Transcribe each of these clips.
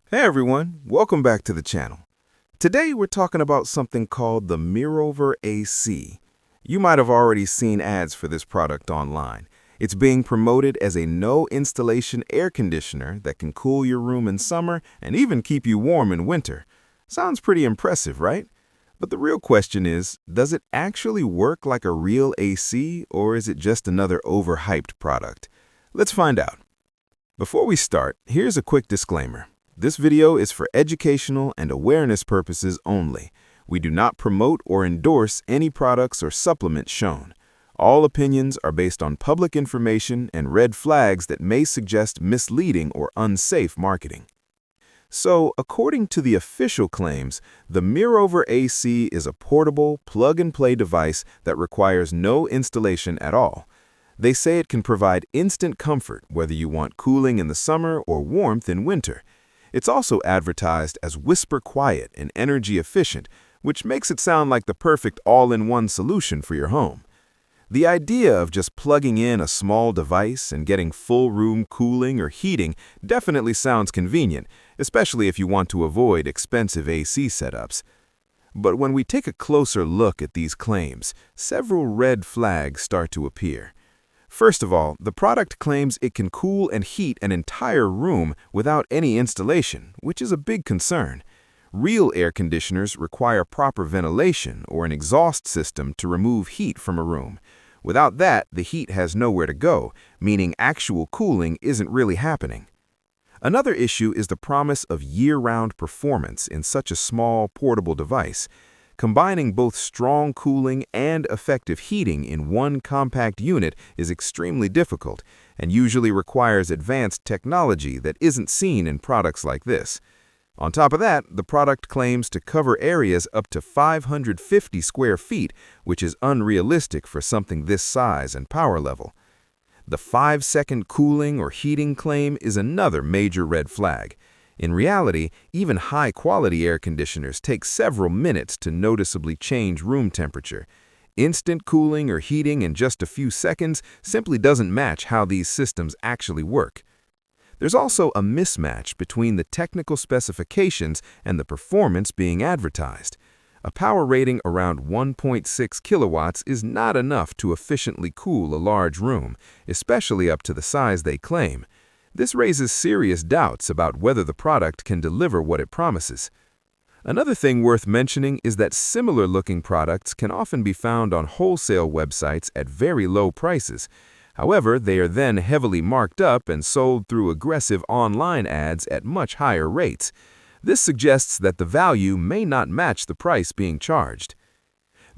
Hey everyone, welcome back to the channel. Today we're talking about something called the Mirover AC. You might have already seen ads for this product online. It's being promoted as a no-installation air conditioner that can cool your room in summer and even keep you warm in winter. Sounds pretty impressive, right? But the real question is, does it actually work like a real AC, or is it just another overhyped product? Let's find out. Before we start, here's a quick disclaimer. This video is for educational and awareness purposes only. We do not promote or endorse any products or supplements shown. All opinions are based on public information and red flags that may suggest misleading or unsafe marketing. So, according to the official claims, the Mirover AC is a portable, plug-and-play device that requires no installation at all. They say it can provide instant comfort whether you want cooling in the summer or warmth in winter. It's also advertised as whisper quiet and energy efficient, which makes it sound like the perfect all-in-one solution for your home. The idea of just plugging in a small device and getting full room cooling or heating definitely sounds convenient, especially if you want to avoid expensive AC setups. But when we take a closer look at these claims, several red flags start to appear. First of all, the product claims it can cool and heat an entire room without any installation, which is a big concern. Real air conditioners require proper ventilation or an exhaust system to remove heat from a room. Without that, the heat has nowhere to go, meaning actual cooling isn't really happening. Another issue is the promise of year-round performance in such a small, portable device. Combining both strong cooling and effective heating in one compact unit is extremely difficult and usually requires advanced technology that isn't seen in products like this. On top of that, the product claims to cover areas up to 550 square feet, which is unrealistic for something this size and power level. The 5-second cooling or heating claim is another major red flag. In reality, even high-quality air conditioners take several minutes to noticeably change room temperature. Instant cooling or heating in just a few seconds simply doesn't match how these systems actually work. There's also a mismatch between the technical specifications and the performance being advertised. A power rating around 1.6 kilowatts is not enough to efficiently cool a large room, especially up to the size they claim. This raises serious doubts about whether the product can deliver what it promises. Another thing worth mentioning is that similar-looking products can often be found on wholesale websites at very low prices. However, they are then heavily marked up and sold through aggressive online ads at much higher rates. This suggests that the value may not match the price being charged.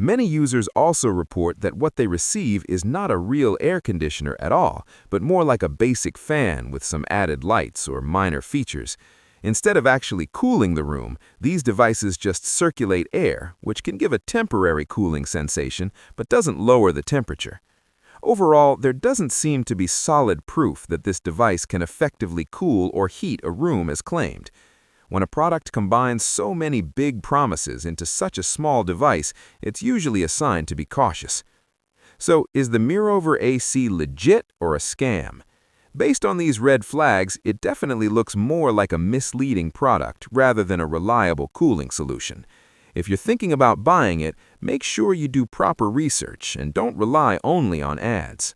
Many users also report that what they receive is not a real air conditioner at all, but more like a basic fan with some added lights or minor features. Instead of actually cooling the room, these devices just circulate air, which can give a temporary cooling sensation but doesn't lower the temperature. Overall, there doesn't seem to be solid proof that this device can effectively cool or heat a room as claimed. When a product combines so many big promises into such a small device, it's usually a sign to be cautious. So, is the Mirover AC legit or a scam? Based on these red flags, it definitely looks more like a misleading product rather than a reliable cooling solution. If you're thinking about buying it, make sure you do proper research and don't rely only on ads.